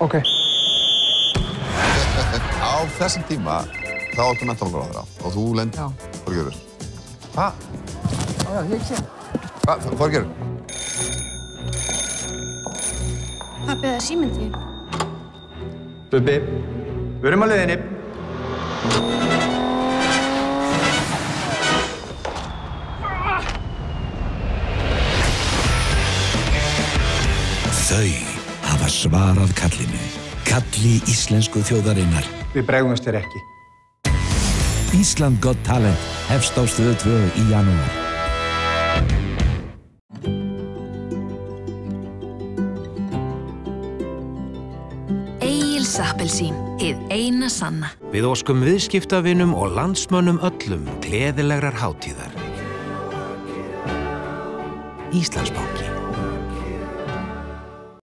Ok. Á þessum tíma, þá áttu menntamálaráðherra og þú lendir Þorgerður. Hvað? Já, ég sé. Hvað, Þorgerður? Pabbi, það er síminn þín. Bubbi, við erum á leiðinni. Þau hafa svarað kallinu. Kalli íslensku þjóðarinnar. Við bregðumst þér ekki. Ísland Got Talent hefst á Stöð 2 í janúar. Egils appelsín, hið eina sanna. Við óskum viðskiptavinum og landsmönnum öllum gleðilegrar hátíðar. Íslandsbanki.